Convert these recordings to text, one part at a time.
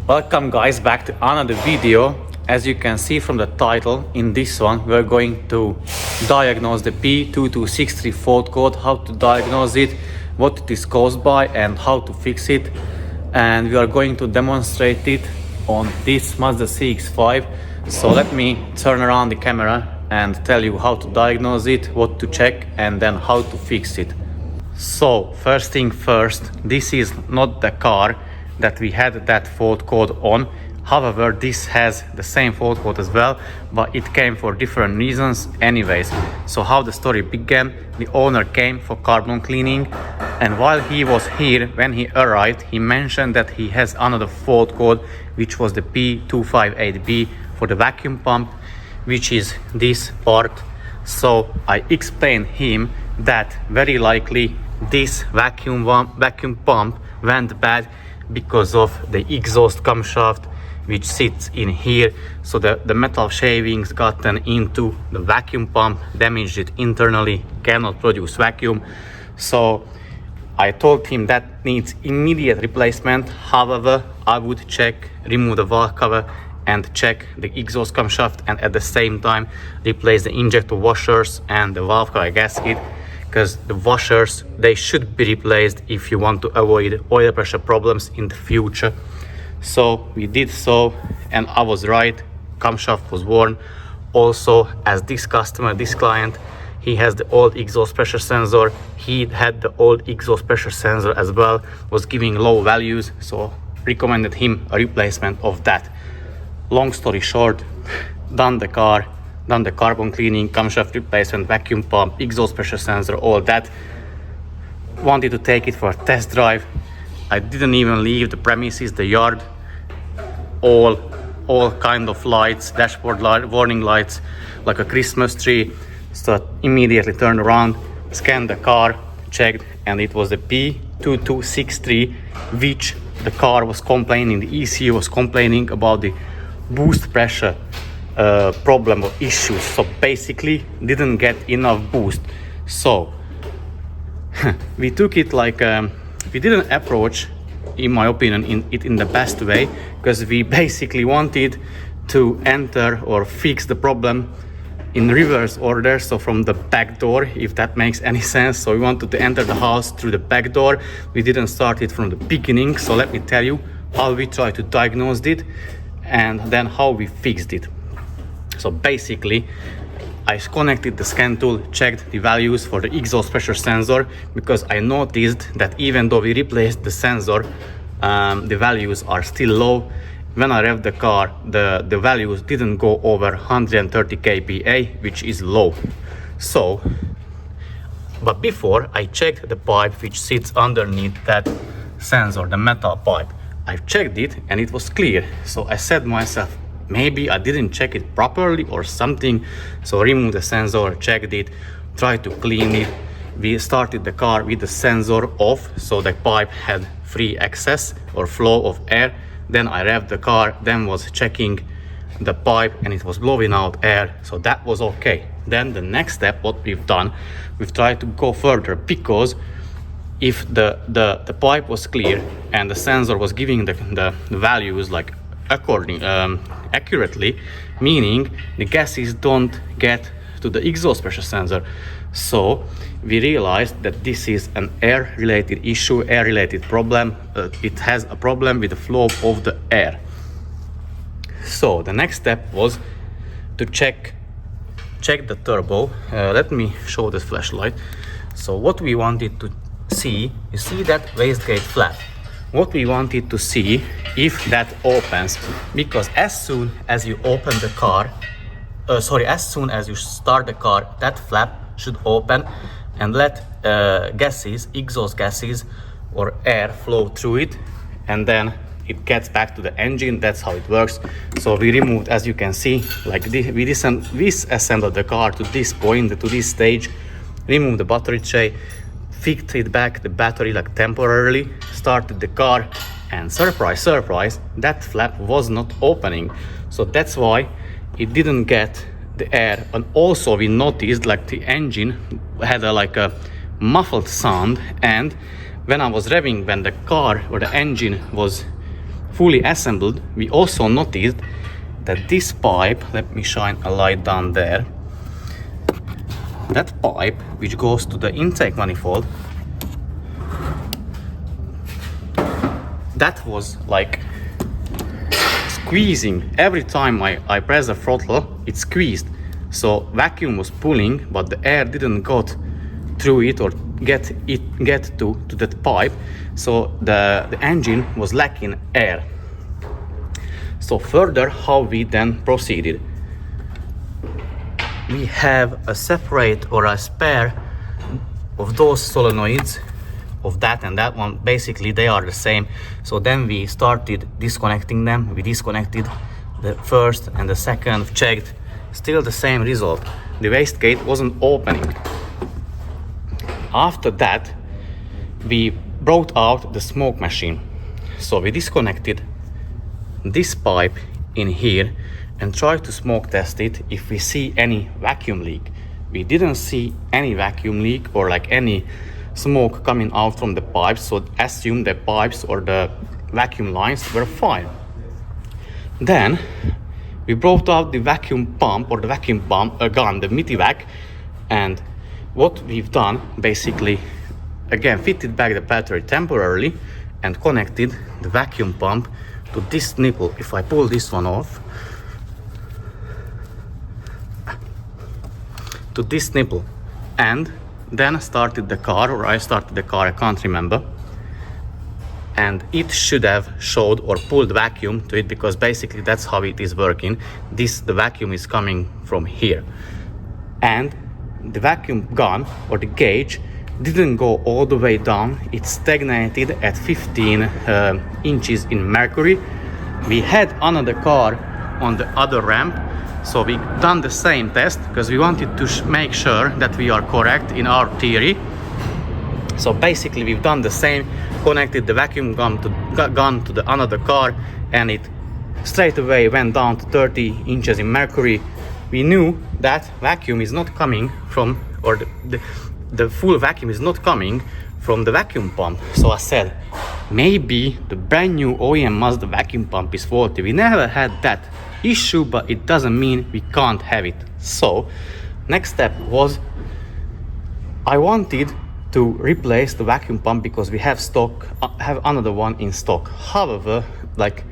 Welcome guys back to another video. As you can see from the title, in this one we're going to diagnose the P2263 fault code, how to diagnose it, what it is caused by and how to fix it. And we are going to demonstrate it on this Mazda CX-5. So let me turn around the camera and tell you how to diagnose it, what to check and then how to fix it. So first thing first, this is not the car that we had that fault code on. However, this has the same fault code as well, but it came for different reasons anyways. So how the story began, the owner came for carbon cleaning, and while he was here, when he arrived, he mentioned that he has another fault code, which was the P258B for the vacuum pump, which is this part. So I explained him that very likely this vacuum pump went bad because of the exhaust camshaft which sits in here. So the metal shavings gotten into the vacuum pump, damaged it internally, cannot produce vacuum. So I told him that needs immediate replacement. However, I would check, remove the valve cover and check the exhaust camshaft, and at the same time replace the injector washers and the valve cover gasket, because the washers, they should be replaced if you want to avoid oil pressure problems in the future. So we did so, and I was right, camshaft was worn. Also, as this customer, this client, he has the old exhaust pressure sensor. He had the old exhaust pressure sensor as well, was giving low values, so recommended him a replacement of that. Long story short, done the car, done the carbon cleaning, camshaft replacement, vacuum pump, exhaust pressure sensor, all that. Wanted to take it for a test drive. I didn't even leave the premises, the yard. All kind of lights, dashboard light, warning lights, like a Christmas tree. So immediately turned around, scanned the car, checked, and it was the P2263, which the car was complaining, the ECU was complaining about the boost pressure problem or issues. So basically didn't get enough boost. So we took it like we didn't approach, in my opinion, in the best way, because we basically wanted to enter or fix the problem in reverse order, so from the back door, if that makes any sense. So we wanted to enter the house through the back door. We didn't start it from the beginning. So let me tell you how we tried to diagnose it and then how we fixed it. So basically, I connected the scan tool, checked the values for the exhaust pressure sensor, because I noticed that even though we replaced the sensor, the values are still low. When I revved the car, the values didn't go over 130 kPa, which is low. So, but before I checked the pipe which sits underneath that sensor, the metal pipe. I checked it and it was clear. So I said to myself, maybe I didn't check it properly or something. So removed the sensor, checked it, tried to clean it. We started the car with the sensor off, so the pipe had free access or flow of air. Then I revved the car, then was checking the pipe and it was blowing out air. So that was okay. Then the next step, what we've done, we've tried to go further, because if the pipe was clear and the sensor was giving the values like accurately, meaning the gases don't get to the exhaust pressure sensor. So we realized that this is an air related issue, air related problem. It has a problem with the flow of the air. So the next step was to check the turbo. Let me show this flashlight. So what we wanted to see, you see that wastegate flap. What we wanted to see if that opens, because as soon as you open the car, as soon as you start the car, that flap should open and let gases, exhaust gases or air flow through it, and then it gets back to the engine. That's how it works. So we removed, as you can see, like this, we disassembled the car to this point, to this stage, removed the battery tray, fixed it back, the battery, like temporarily, started the car, and surprise, surprise, that flap was not opening. So that's why it didn't get the air. And also we noticed like the engine had a muffled sound, and when I was revving, when the car or the engine was fully assembled, we also noticed that this pipe, let me shine a light down there, that pipe which goes to the intake manifold, that was like squeezing. Every time I press the throttle, it squeezed. So vacuum was pulling, but the air didn't go through it or get to that pipe. So the engine was lacking air. So further, how we then proceeded? We have a separate or a spare of those solenoids, of that and that one. Basically they are the same. So then we started disconnecting them. We disconnected the first and the second, checked, still the same result. The wastegate wasn't opening. After that, we brought out the smoke machine. So we disconnected this pipe in here and tried to smoke test it if we see any vacuum leak. We didn't see any vacuum leak or like any smoke coming out from the pipes, so assume the pipes or the vacuum lines were fine. Then we brought out the vacuum pump or the vacuum pump gun, the Mitivac, and what we've done basically, again, fitted back the battery temporarily and connected the vacuum pump to this nipple. If I pull this one off, to this nipple, and then started the car, or I started the car, I can't remember, and it should have showed or pulled vacuum to it, because basically that's how it is working. The vacuum is coming from here, and the vacuum gun or the gauge didn't go all the way down. It stagnated at 15 inches in mercury. We had another car on the other ramp, so we done the same test because we wanted to make sure that we are correct in our theory. So basically we've done the same, connected the vacuum gun to the another car, and it straight away went down to 30 inches in mercury. We knew that vacuum is not coming from, or the full vacuum is not coming from the vacuum pump. So I said, maybe the brand new OEM Mazda vacuum pump is faulty. We never had that issue, but it doesn't mean we can't have it. So next step was, I wanted to replace the vacuum pump because we have another one in stock. However, like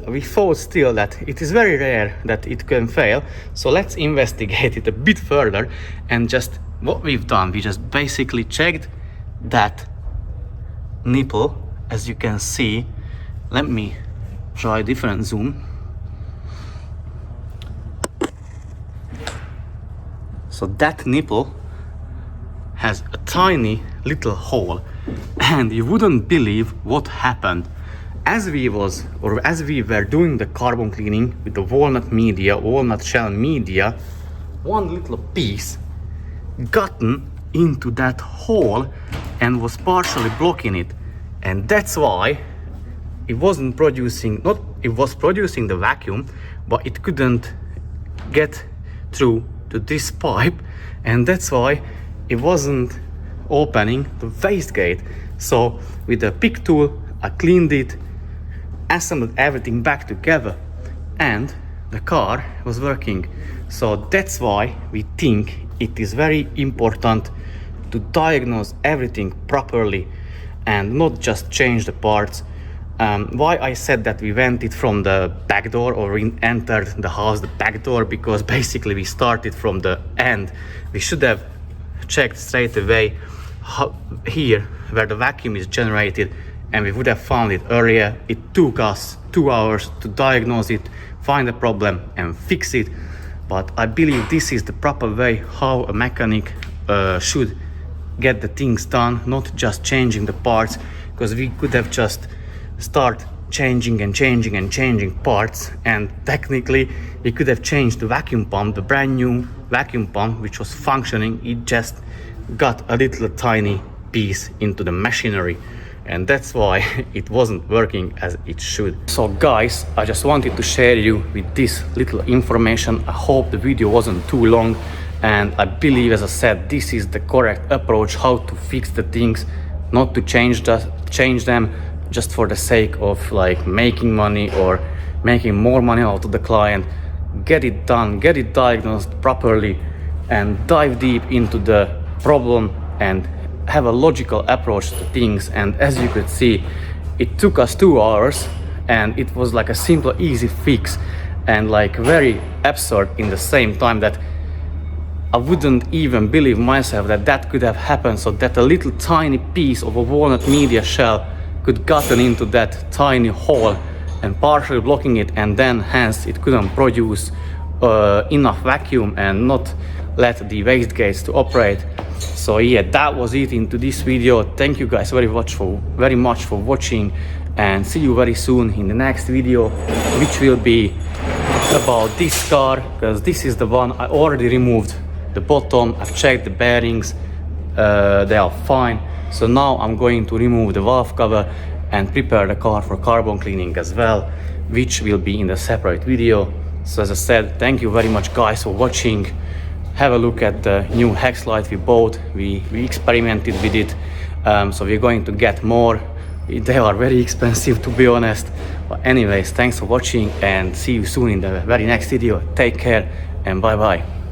we thought still that it is very rare that it can fail, so let's investigate it a bit further. And just what we've done, we just basically checked that nipple. As you can see, let me try a different zoom. So that nipple has a tiny little hole, and you wouldn't believe what happened. As we were doing the carbon cleaning with the walnut shell media, one little piece gotten into that hole and was partially blocking it, and that's why it wasn't producing, it was producing the vacuum, but it couldn't get through to this pipe, and that's why it wasn't opening the wastegate. So with the pick tool, I cleaned it, assembled everything back together, and the car was working. So that's why we think it is very important to diagnose everything properly and not just change the parts. Why I said that we went it from the back door, or we entered the house the back door, because basically we started from the end. We should have checked straight away here where the vacuum is generated, and we would have found it earlier. It took us 2 hours to diagnose it, find the problem and fix it. But I believe this is the proper way how a mechanic should get the things done, not just changing the parts, because we could have just start changing parts, and technically we could have changed the vacuum pump, the brand new vacuum pump which was functioning. It just got a little tiny piece into the machinery, and that's why it wasn't working as it should. So guys, I just wanted to share you with this little information. I hope the video wasn't too long, and I believe, as I said, this is the correct approach how to fix the things, not to change them, just for the sake of like making money or making more money out of the client. Get it done, get it diagnosed properly, and dive deep into the problem and have a logical approach to things. And as you could see, it took us 2 hours, and it was like a simple, easy fix, and like very absurd in the same time, that I wouldn't even believe myself that that could have happened, so that a little tiny piece of a walnut media shell could gotten into that tiny hole and partially blocking it, and then hence it couldn't produce enough vacuum and not let the wastegates to operate. So yeah, that was it into this video. Thank you guys very much for watching, and see you very soon in the next video, which will be about this car, because this is the one I already removed the bottom. I've checked the bearings, they are fine. So now I'm going to remove the valve cover and prepare the car for carbon cleaning as well, which will be in the separate video. So as I said, thank you very much guys for watching. Have a look at the new hex light we bought. We experimented with it, so we're going to get more. They are very expensive, to be honest. But anyways, thanks for watching, and see you soon in the very next video. Take care and bye bye.